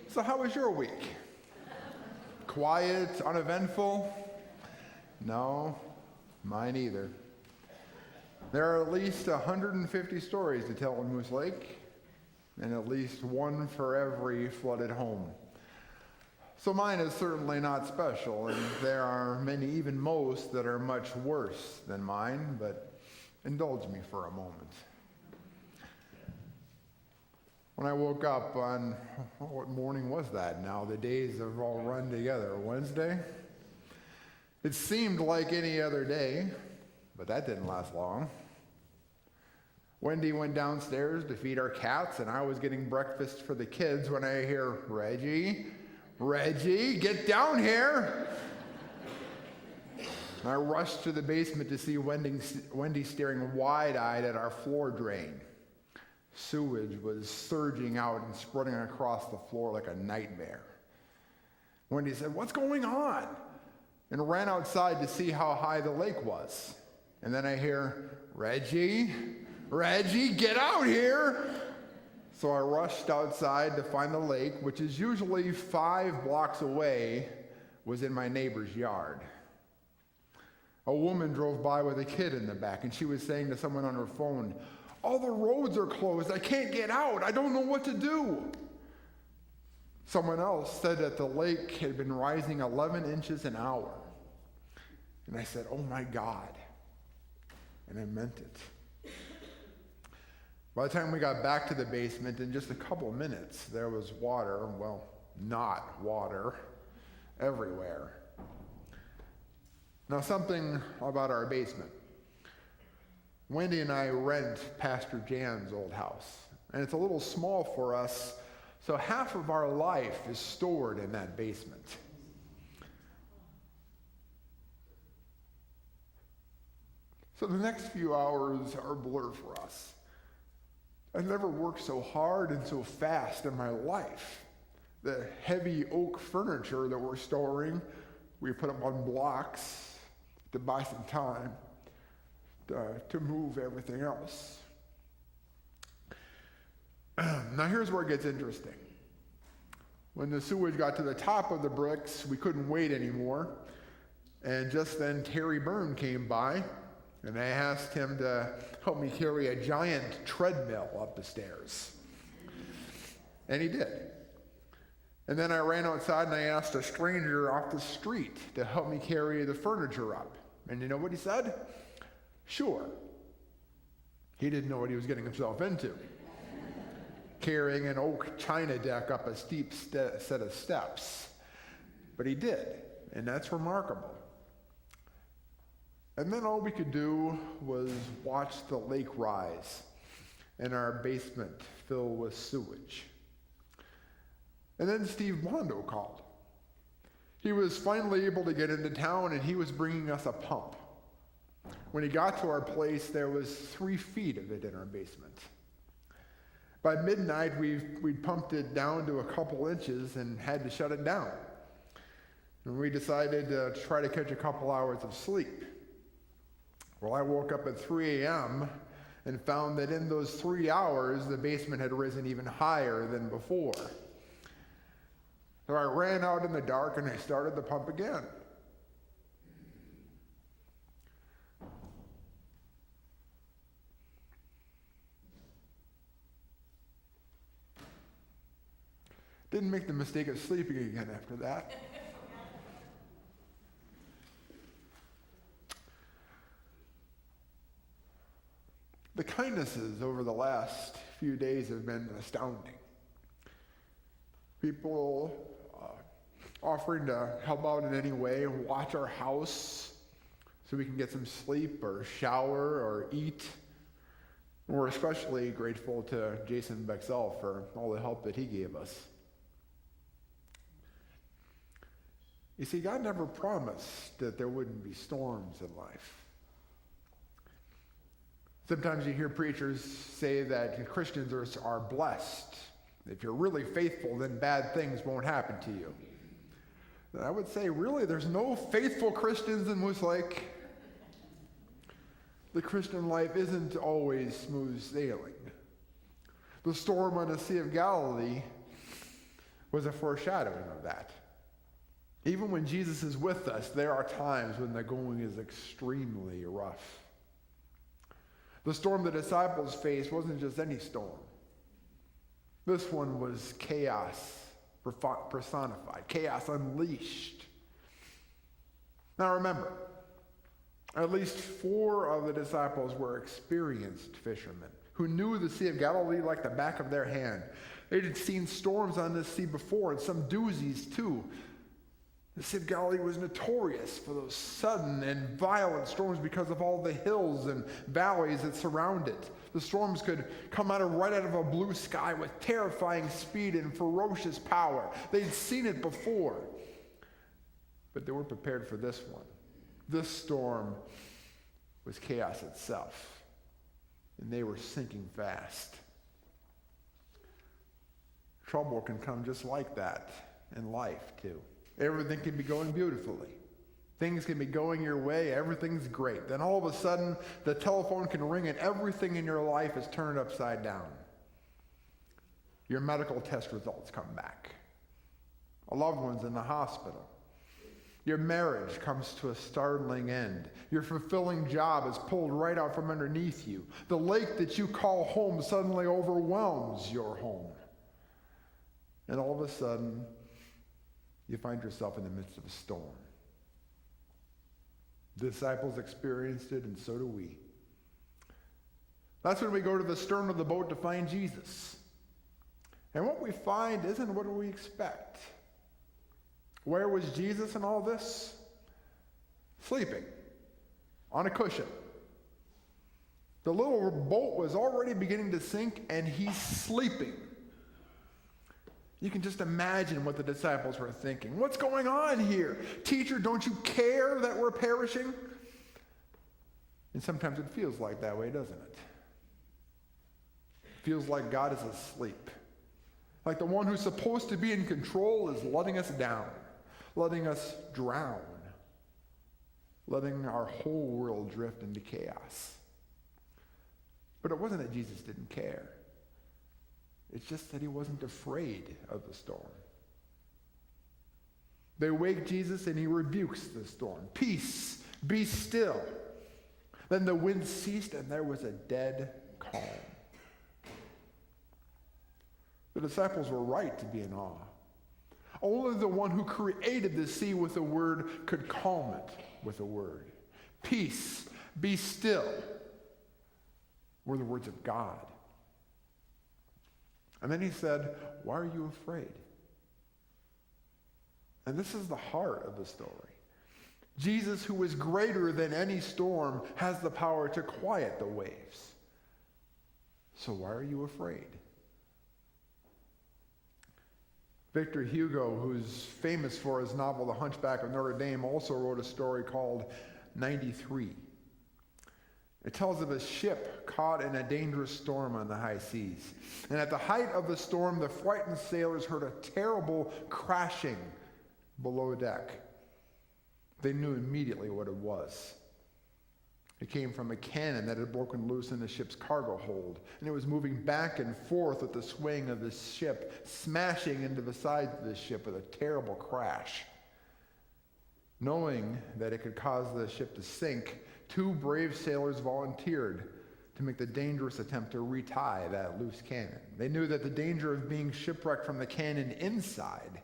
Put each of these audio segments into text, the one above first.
So how was your week? Quiet, uneventful? No, mine either. There are at least 150 stories to tell in Moose Lake, and at least one for every flooded home. So mine is certainly not special, and there are many, even most, that are much worse than mine, but indulge me for a moment. When I woke up on, what morning was that now? The days have all run together. Wednesday? It seemed like any other day, but that didn't last long. Wendy went downstairs to feed our cats, and I was getting breakfast for the kids when I hear, Reggie, get down here. I rushed to the basement to see Wendy staring wide-eyed at our floor drain. Sewage was surging out and spreading across the floor like a nightmare. Wendy said, "What's going on?" and ran outside to see how high the lake was. And then I hear, Reggie, get out here. So I rushed outside to find the lake, which is usually 5 blocks away, was in my neighbor's yard. A woman drove by with a kid in the back, and she was saying to someone on her phone, "All the roads are closed. I can't get out. I don't know what to do." Someone else said that the lake had been rising 11 inches an hour. And I said, "Oh my God." And I meant it. By the time we got back to the basement, in just a couple of minutes, there was water, well, not water, everywhere. Now, something about our basement. Wendy and I rent Pastor Jan's old house, and it's a little small for us, so half of our life is stored in that basement. So the next few hours are a blur for us. I've never worked so hard and so fast in my life. The heavy oak furniture that we're storing, we put them on blocks to buy some time to move everything else. Now here's where it gets interesting. When the sewage got to the top of the bricks, we couldn't wait anymore. And just then Terry Byrne came by, and I asked him to help me carry a giant treadmill up the stairs. And he did. And then I ran outside and I asked a stranger off the street to help me carry the furniture up. And you know what he said? Sure. He didn't know what he was getting himself into. Carrying an oak china deck up a steep set of steps. But he did, and that's remarkable. And then all we could do was watch the lake rise and our basement fill with sewage. And then Steve Blondo called. He was finally able to get into town, and he was bringing us a pump. When he got to our place, there was 3 feet of it in our basement. By midnight, we'd pumped it down to a couple inches and had to shut it down. And we decided to try to catch a couple hours of sleep. Well, I woke up at 3 a.m. and found that in those 3 hours, the basement had risen even higher than before. So I ran out in the dark and I started the pump again. Didn't make the mistake of sleeping again after that. The kindnesses over the last few days have been astounding. People offering to help out in any way and watch our house so we can get some sleep or shower or eat. And we're especially grateful to Jason Bexell for all the help that he gave us. You see, God never promised that there wouldn't be storms in life. Sometimes you hear preachers say that Christians are blessed. If you're really faithful, then bad things won't happen to you. And I would say, really, there's no faithful Christians in Moose Lake. The Christian life isn't always smooth sailing. The storm on the Sea of Galilee was a foreshadowing of that. Even when Jesus is with us, there are times when the going is extremely rough. The storm the disciples faced wasn't just any storm. This one was chaos personified, chaos unleashed. Now remember, at least 4 of the disciples were experienced fishermen who knew the Sea of Galilee like the back of their hand. They had seen storms on this sea before, and some doozies too. The Sea of Galilee was notorious for those sudden and violent storms because of all the hills and valleys that surround it. The storms could come right out of a blue sky with terrifying speed and ferocious power. They'd seen it before, but they weren't prepared for this one. This storm was chaos itself, and they were sinking fast. Trouble can come just like that in life, too. Everything can be going beautifully. Things can be going your way. Everything's great. Then all of a sudden, the telephone can ring and everything in your life is turned upside down. Your medical test results come back. A loved one's in the hospital. Your marriage comes to a startling end. Your fulfilling job is pulled right out from underneath you. The lake that you call home suddenly overwhelms your home. And all of a sudden, you find yourself in the midst of a storm. The disciples experienced it, and so do we. That's when we go to the stern of the boat to find Jesus. And what we find isn't what we expect. Where was Jesus in all this? Sleeping on a cushion. The little boat was already beginning to sink, and he's sleeping. You can just imagine what the disciples were thinking. What's going on here? Teacher, don't you care that we're perishing? And sometimes it feels like that way, doesn't it? It feels like God is asleep. Like the one who's supposed to be in control is letting us down, letting us drown, letting our whole world drift into chaos. But it wasn't that Jesus didn't care. It's just that he wasn't afraid of the storm. They wake Jesus and he rebukes the storm. Peace, be still. Then the wind ceased and there was a dead calm. The disciples were right to be in awe. Only the one who created the sea with a word could calm it with a word. Peace, be still, were the words of God. And then he said, why are you afraid? And this is the heart of the story. Jesus, who is greater than any storm, has the power to quiet the waves. So why are you afraid? Victor Hugo, who's famous for his novel The Hunchback of Notre Dame, also wrote a story called 93. It tells of a ship caught in a dangerous storm on the high seas. And at the height of the storm, the frightened sailors heard a terrible crashing below deck. They knew immediately what it was. It came from a cannon that had broken loose in the ship's cargo hold, and it was moving back and forth with the swing of the ship, smashing into the sides of the ship with a terrible crash. Knowing that it could cause the ship to sink, 2 brave sailors volunteered to make the dangerous attempt to retie that loose cannon. They knew that the danger of being shipwrecked from the cannon inside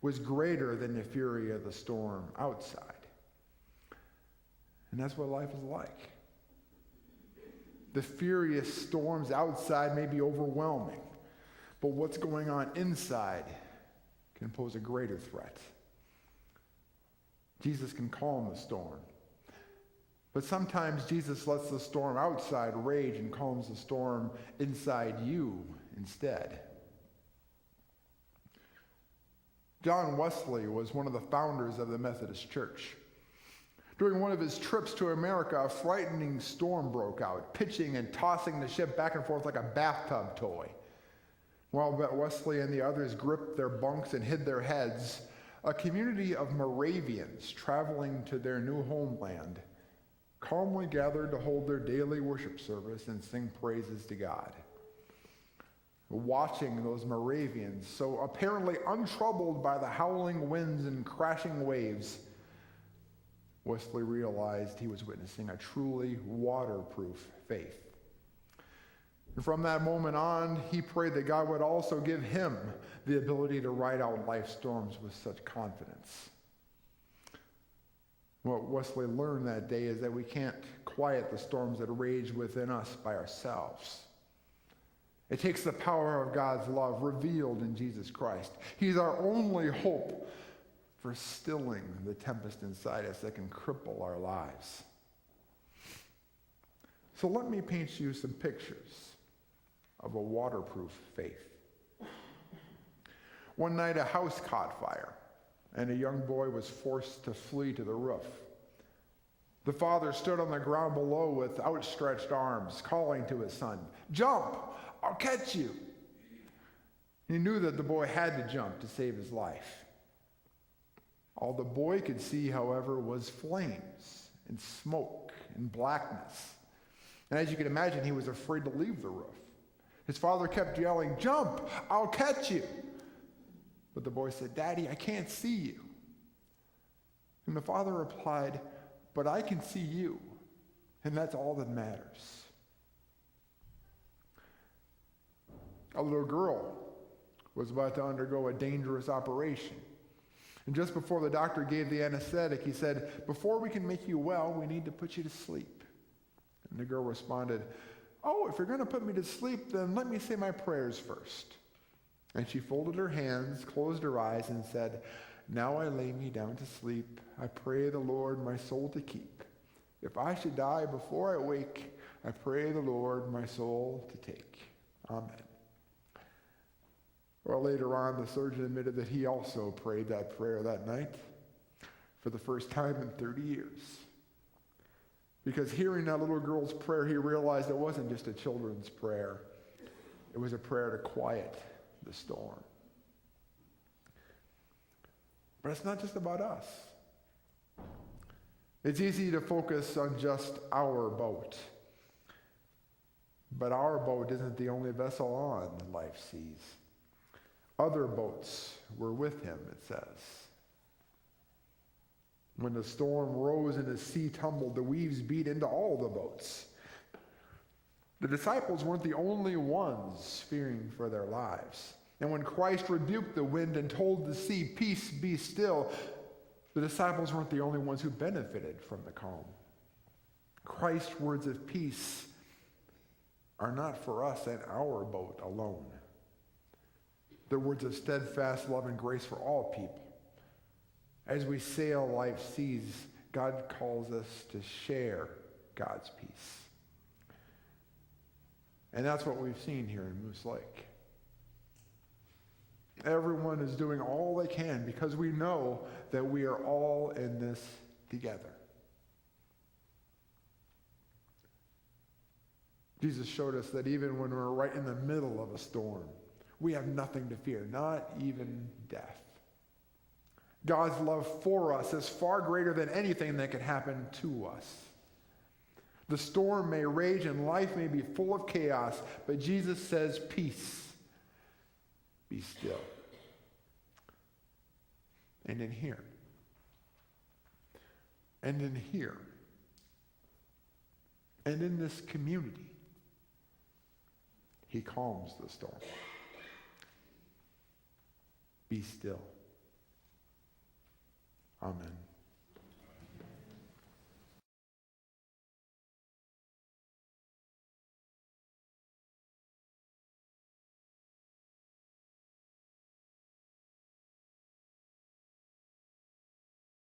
was greater than the fury of the storm outside. And that's what life is like. The furious storms outside may be overwhelming, but what's going on inside can pose a greater threat. Jesus can calm the storm. But sometimes Jesus lets the storm outside rage and calms the storm inside you instead. John Wesley was one of the founders of the Methodist Church. During one of his trips to America, a frightening storm broke out, pitching and tossing the ship back and forth like a bathtub toy. While Wesley and the others gripped their bunks and hid their heads, a community of Moravians traveling to their new homeland calmly gathered to hold their daily worship service and sing praises to God. watching those Moravians, so apparently untroubled by the howling winds and crashing waves, Wesley realized he was witnessing a truly waterproof faith. And from that moment on, he prayed that God would also give him the ability to ride out life's storms with such confidence. What Wesley learned that day is that we can't quiet the storms that rage within us by ourselves. It takes the power of God's love revealed in Jesus Christ. He's our only hope for stilling the tempest inside us that can cripple our lives. So let me paint you some pictures of a waterproof faith. One night a house caught fire, and a young boy was forced to flee to the roof. The father stood on the ground below with outstretched arms, calling to his son, "Jump! I'll catch you!" He knew that the boy had to jump to save his life. All the boy could see, however, was flames and smoke and blackness. And as you can imagine, he was afraid to leave the roof. His father kept yelling, "Jump! I'll catch you!" But the boy said, "Daddy, I can't see you." And the father replied, "But I can see you, and that's all that matters." A little girl was about to undergo a dangerous operation. And just before the doctor gave the anesthetic, he said, "Before we can make you well, we need to put you to sleep." And the girl responded, "Oh, if you're going to put me to sleep, then let me say my prayers first." And she folded her hands, closed her eyes, and said, "Now I lay me down to sleep. I pray the Lord my soul to keep. If I should die before I wake, I pray the Lord my soul to take. Amen." Well, later on, the surgeon admitted that he also prayed that prayer that night for the first time in 30 years. Because hearing that little girl's prayer, he realized it wasn't just a children's prayer. It was a prayer to quiet the storm. But it's not just about us. It's easy to focus on just our boat. But our boat isn't the only vessel on life's seas. Other boats were with him, it says. When the storm rose and the sea tumbled, the waves beat into all the boats. The disciples weren't the only ones fearing for their lives. And when Christ rebuked the wind and told the sea, "Peace, be still," the disciples weren't the only ones who benefited from the calm. Christ's words of peace are not for us and our boat alone. They're words of steadfast love and grace for all people. As we sail life's seas, God calls us to share God's peace. And that's what we've seen here in Moose Lake. Everyone is doing all they can because we know that we are all in this together. Jesus showed us that even when we're right in the middle of a storm, we have nothing to fear, not even death. God's love for us is far greater than anything that could happen to us. The storm may rage and life may be full of chaos, but Jesus says, "Peace, be still." And in here, and in here, and in this community, he calms the storm. Be still. Amen.